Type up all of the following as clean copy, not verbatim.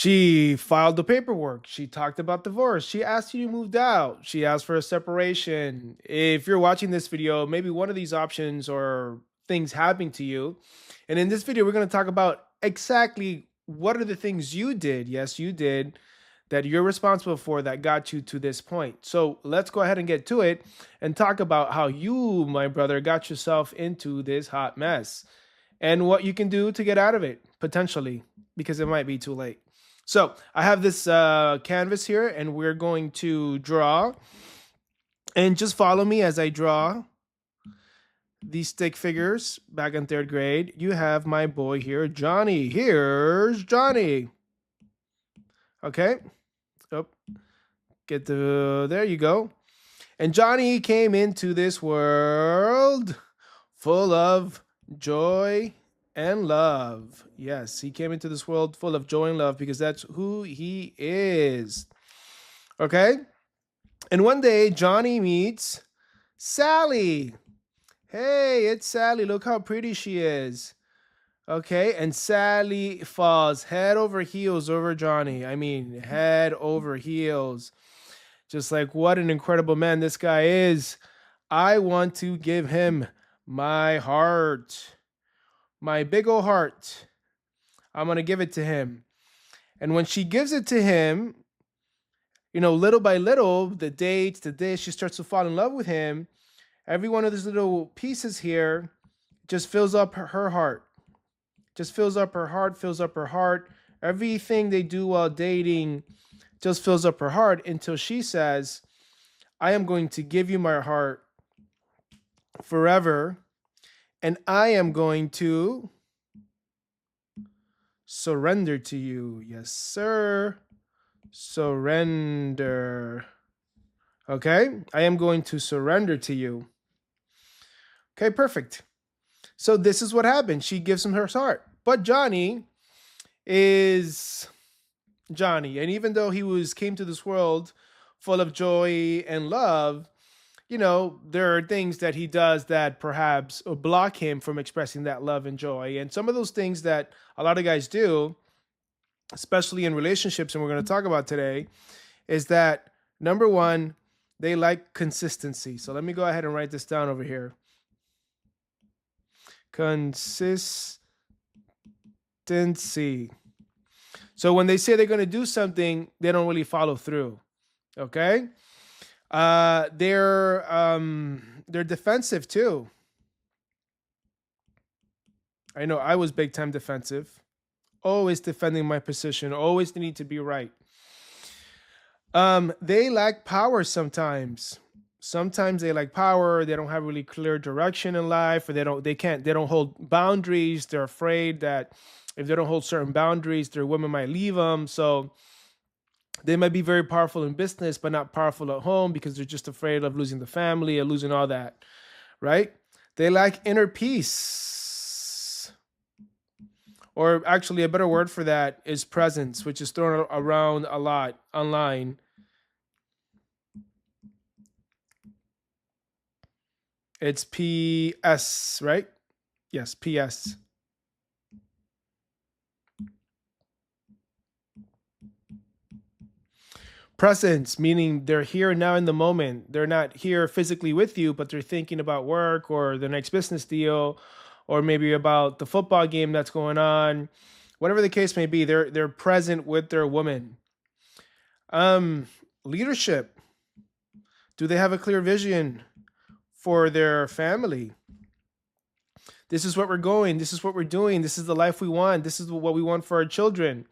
She filed the paperwork. She talked about divorce. She asked you to move out. She asked for a separation. If you're watching this video, maybe one of these options or things happening to you. And in this video, we're going to talk about exactly what are the things you did. Yes, you did that you're responsible for that got you to this point. So let's go ahead and get to it and talk about how you, my brother, got yourself into this hot mess and what you can do to get out of it potentially, because it might be too late. So I have this canvas here and we're going to draw, and just follow me as I draw these stick figures back in third grade. You have my boy here, Johnny. Here's Johnny. Okay. Oh, get the, there you go. And Johnny came into this world full of joy and love. Yes, he came into this world full of joy and love because that's who he is. Okay? And one day, Johnny meets Sally. Hey, it's Sally. Look how pretty she is. Okay, and Sally falls head over heels over Johnny. I mean, head over heels. Just like what an incredible man this guy is. I want to give him my heart, my big old heart. I'm going to give it to him. And when she gives it to him, you know, little by little, the dates, the day she starts to fall in love with him, every one of these little pieces here just fills up her heart. Just fills up her heart, fills up her heart. Everything they do while dating just fills up her heart until she says, I am going to give you my heart forever, and I am going to surrender to you. Yes, sir. Surrender. Okay, I am going to surrender to you. Okay, perfect. So this is what happened. She gives him her heart. But Johnny is Johnny. And even though he came to this world full of joy and love, you know, there are things that he does that perhaps block him from expressing that love and joy. And some of those things that a lot of guys do, especially in relationships, and we're going to talk about today, is that number one, they like consistency. So let me go ahead and write this down over here. Consistency. So when they say they're going to do something, they don't really follow through. Okay. They're defensive too. I know I was big time defensive, always defending my position, always need to be right. They lack power sometimes. Sometimes they like power. They don't have really clear direction in life, or they don't hold boundaries. They're afraid that if they don't hold certain boundaries, their women might leave them. So they might be very powerful in business, but not powerful at home because they're just afraid of losing the family or losing all that, right? They lack inner peace. Or actually, a better word for that is presence, which is thrown around a lot online. It's PS, right? Yes, PS. Presence, meaning they're here now in the moment. They're not here physically with you, but they're thinking about work or the next business deal, or maybe about the football game that's going on. Whatever the case may be, they're present with their woman. Leadership. Do they have a clear vision for their family? This is what we're going. This is what we're doing. This is the life we want. This is what we want for our children.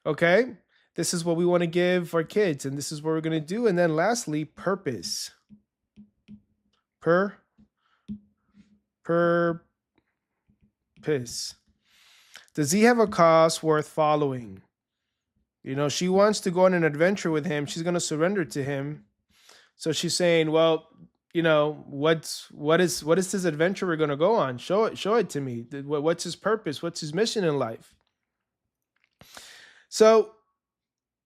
Okay? This is what we want to give our kids, and this is what we're going to do. And then lastly, purpose. Purpose. Does he have a cause worth following? You know, she wants to go on an adventure with him. She's going to surrender to him. So she's saying, well, you know, what is this adventure we're going to go on? Show it to me. What's his purpose? What's his mission in life? So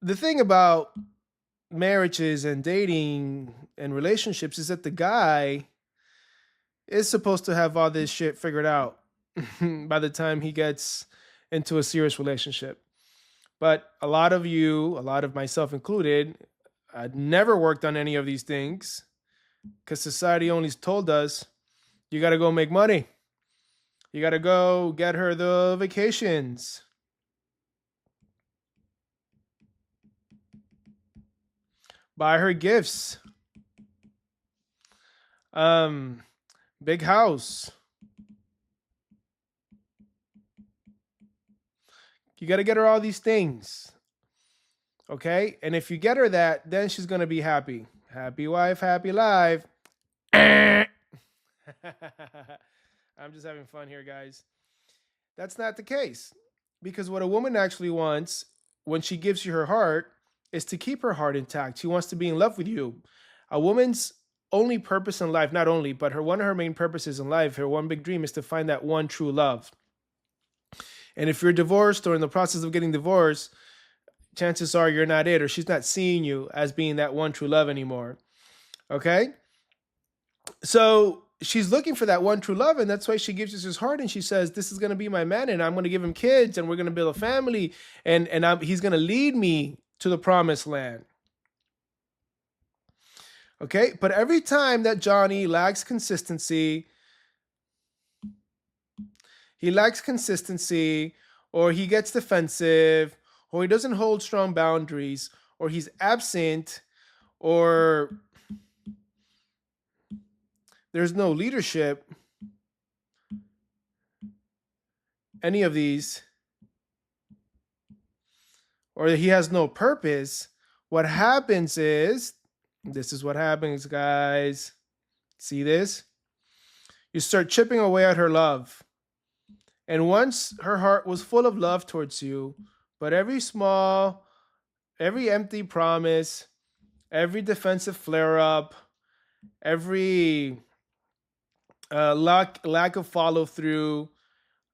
the thing about marriages and dating and relationships is that the guy is supposed to have all this shit figured out by the time he gets into a serious relationship. But a lot of you, a lot of myself included, I'd never worked on any of these things because society only told us you got to go make money. You got to go get her the vacations. Buy her gifts. Um, Big house. You got to get her all these things. Okay? And if you get her that, then she's going to be happy. Happy wife, happy life. I'm just having fun here, guys. That's not the case. Because what a woman actually wants when she gives you her heart is to keep her heart intact. She wants to be in love with you. A woman's only purpose in life, not only, but her one of her main purposes in life, her one big dream is to find that one true love. And if you're divorced or in the process of getting divorced, chances are you're not it, or she's not seeing you as being that one true love anymore. Okay? So she's looking for that one true love, and that's why she gives us his heart, and she says, "This is going to be my man, and I'm going to give him kids, and we're going to build a family, and he's going to lead me to the promised land." Okay? But every time that Johnny lacks consistency, or he gets defensive, or he doesn't hold strong boundaries, or he's absent, or there's no leadership, any of these, or he has no purpose, what happens is, this is what happens, guys. See this? You start chipping away at her love. And once her heart was full of love towards you, but every empty promise, every defensive flare up, every lack of follow through,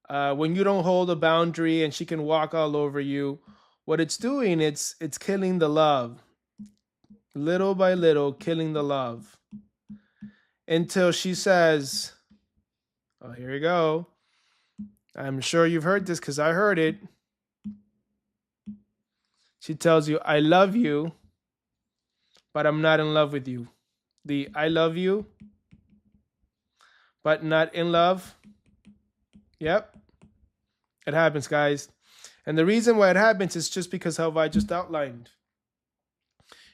when you don't hold a boundary and she can walk all over you, what it's doing, it's killing the love. Little by little, killing the love. Until she says, oh, here we go. I'm sure you've heard this because I heard it. She tells you, "I love you, but I'm not in love with you." The "I love you, but not in love." Yep. It happens, guys. And the reason why it happens is just because how I just outlined.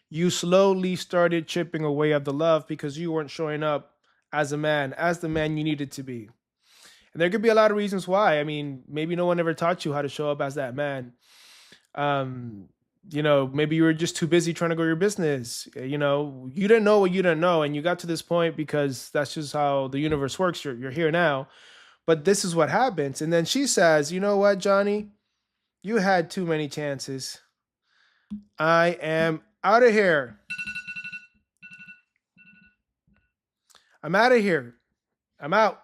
You slowly started chipping away at the love because you weren't showing up as a man, as the man you needed to be. And there could be a lot of reasons why. I mean, maybe no one ever taught you how to show up as that man. Maybe you were just too busy trying to grow your business. You didn't know what you didn't know, and you got to this point because that's just how the universe works. You're here now, but this is what happens. And then she says, "You know what, Johnny? You had too many chances. I am out of here. I'm out of here. I'm out.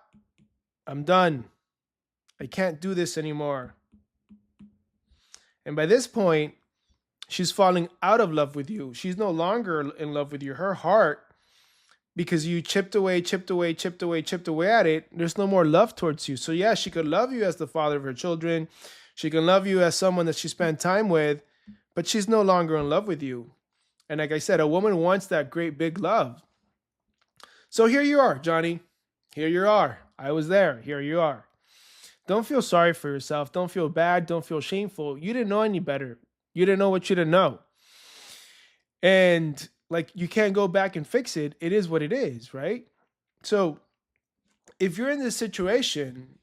I'm done. I can't do this anymore." And by this point, she's falling out of love with you. She's no longer in love with you. Her heart, because you chipped away at it, there's no more love towards you. So yeah, she could love you as the father of her children. She can love you as someone that she spent time with, but she's no longer in love with you. And like I said, a woman wants that great big love. So here you are, Johnny. Here you are. I was there. Here you are. Don't feel sorry for yourself. Don't feel bad. Don't feel shameful. You didn't know any better. You didn't know what you didn't know. And like, you can't go back and fix it. It is what it is, right? So if you're in this situation,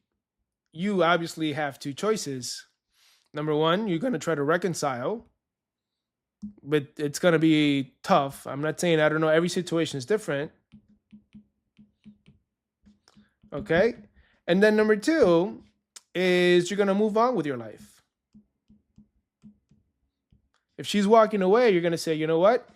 you obviously have two choices. Number one, you're going to try to reconcile, but it's going to be tough. I'm not saying, I don't know, every situation is different. Okay? And then number two is you're going to move on with your life. If she's walking away, you're going to say, "You know what?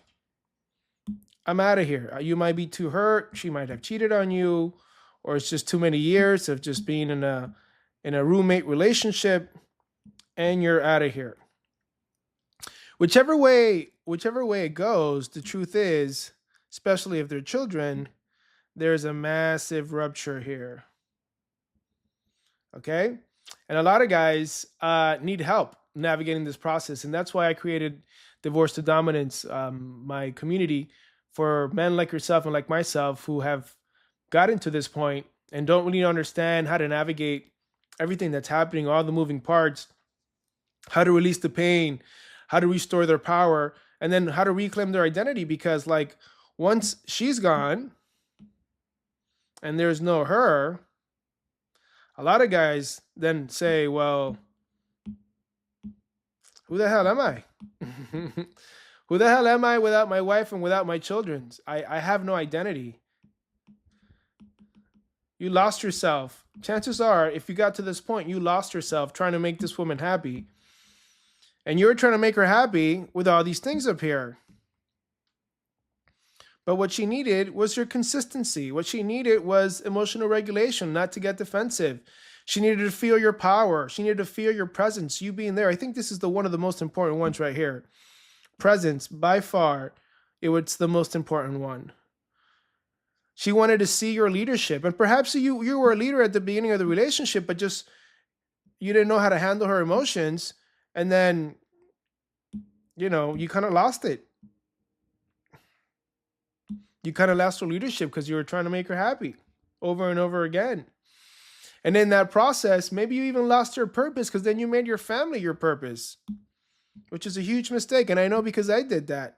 I'm out of here." You might be too hurt. She might have cheated on you, or it's just too many years of just being in a roommate relationship, and you're out of here. Whichever way it goes, the truth is, especially if they're children, there's a massive rupture here. Okay? And a lot of guys need help. navigating this process. And that's why I created Divorce to Dominance, my community for men like yourself and like myself who have gotten to this point and don't really understand how to navigate everything that's happening, all the moving parts, how to release the pain, how to restore their power, and then how to reclaim their identity. Because, like, once she's gone and there's no her, a lot of guys then say, well, who the hell am I? Who the hell am I without my wife and without my children? I have no identity. You lost yourself. Chances are, if you got to this point, you lost yourself trying to make this woman happy. And you were trying to make her happy with all these things up here. But what she needed was your consistency. What she needed was emotional regulation, not to get defensive. She needed to feel your power. She needed to feel your presence, you being there. I think this is one of the most important ones right here. Presence, by far, it's the most important one. She wanted to see your leadership. And perhaps you were a leader at the beginning of the relationship, but just you didn't know how to handle her emotions. And then, you kind of lost it. You kind of lost her leadership because you were trying to make her happy over and over again. And in that process, maybe you even lost your purpose because then you made your family your purpose, which is a huge mistake. And I know because I did that.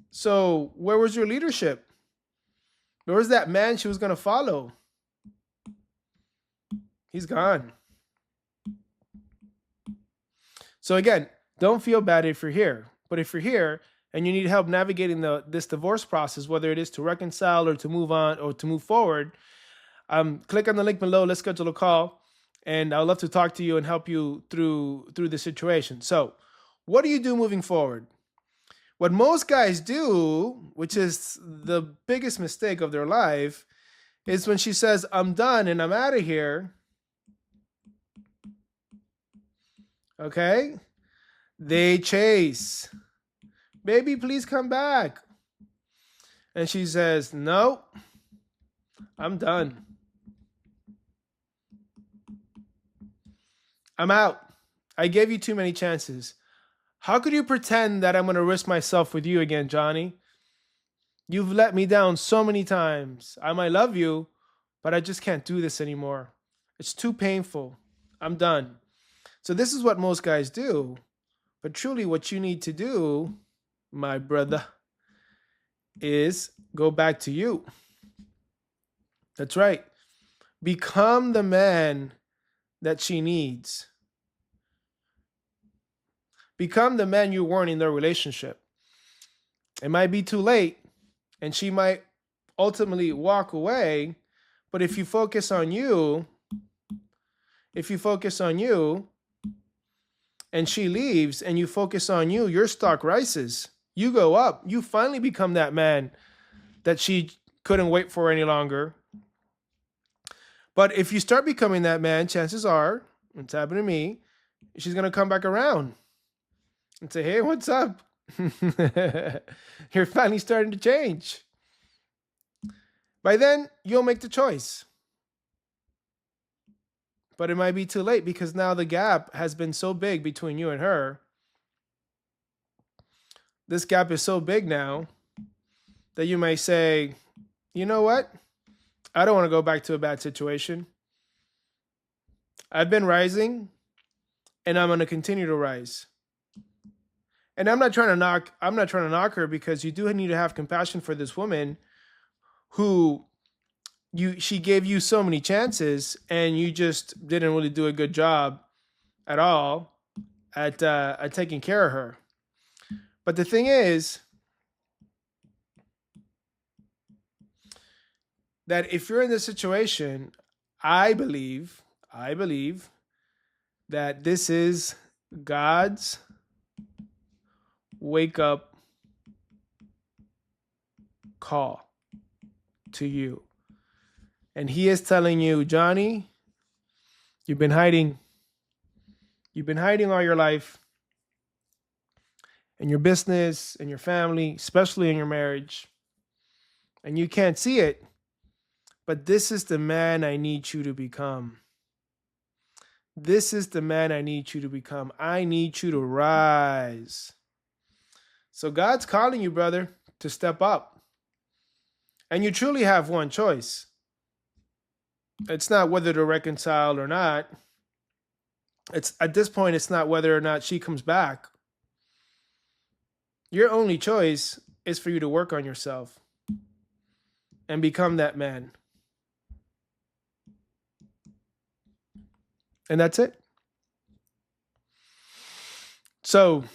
So where was your leadership? Where was that man she was going to follow? He's gone. So again, don't feel bad if you're here. But if you're here and you need help navigating this divorce process, whether it is to reconcile or to move on or to move forward, click on the link below. Let's schedule a call. And I'd love to talk to you and help you through the situation. So what do you do moving forward? What most guys do, which is the biggest mistake of their life, is when she says, I'm done and I'm out of here. Okay? They chase. Baby, please come back. And she says, no, I'm done. I'm out. I gave you too many chances. How could you pretend that I'm going to risk myself with you again, Johnny? You've let me down so many times. I might love you, but I just can't do this anymore. It's too painful. I'm done. So this is what most guys do. But truly what you need to do, my brother, is go back to you. That's right. Become the man that she needs. Become the man you weren't in their relationship. It might be too late, and she might ultimately walk away, but if you focus on you, and she leaves, and you focus on you, your stock rises. You go up. You finally become that man that she couldn't wait for any longer. But if you start becoming that man, chances are, it's happened to me, she's going to come back around and say, hey, what's up? You're finally starting to change. By then, you'll make the choice. But it might be too late because now the gap has been so big between you and her. This gap is so big now that you may say, you know what? I don't want to go back to a bad situation. I've been rising and I'm going to continue to rise. And I'm not trying to knock her, because you do need to have compassion for this woman who she gave you so many chances and you just didn't really do a good job at all at taking care of her. But the thing is that if you're in this situation, I believe that this is God's wake up call to you. And he is telling you, Johnny, you've been hiding. You've been hiding all your life. In your business, in your family, especially in your marriage. And you can't see it. But this is the man I need you to become. This is the man I need you to become. I need you to rise. So God's calling you, brother, to step up. And you truly have one choice. It's not whether to reconcile or not. It's at this point, it's not whether or not she comes back. Your only choice is for you to work on yourself and become that man. And that's it. So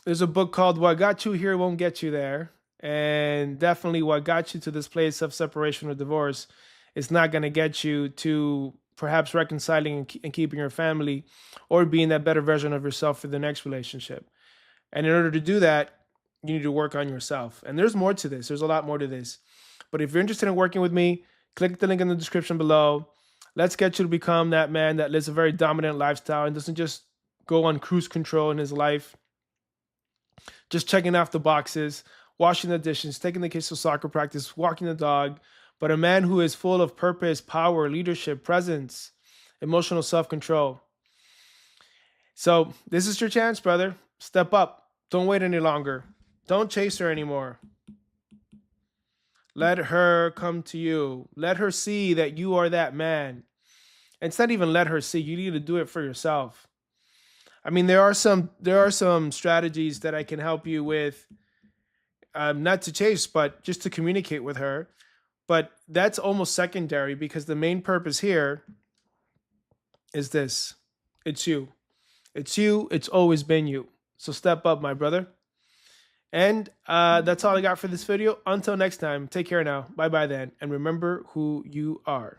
there's a book called What Got You Here Won't Get You There. And definitely what got you to this place of separation or divorce is not going to get you to perhaps reconciling and keeping your family or being that better version of yourself for the next relationship. And in order to do that, you need to work on yourself. And there's more to this. There's a lot more to this. But if you're interested in working with me, click the link in the description below. Let's get you to become that man that lives a very dominant lifestyle and doesn't just go on cruise control in his life, just checking off the boxes, washing the dishes, taking the kids to soccer practice, walking the dog, but a man who is full of purpose, power, leadership, presence, emotional self-control. So this is your chance, brother. Step up. Don't wait any longer. Don't chase her anymore. Let her come to you. Let her see that you are that man. And it's not even let her see. You need to do it for yourself. I mean, there are some strategies that I can help you with, not to chase, but just to communicate with her. But that's almost secondary because the main purpose here is this. It's you. It's you. It's always been you. So step up, my brother. And that's all I got for this video. Until next time, take care now. Bye-bye then. And remember who you are.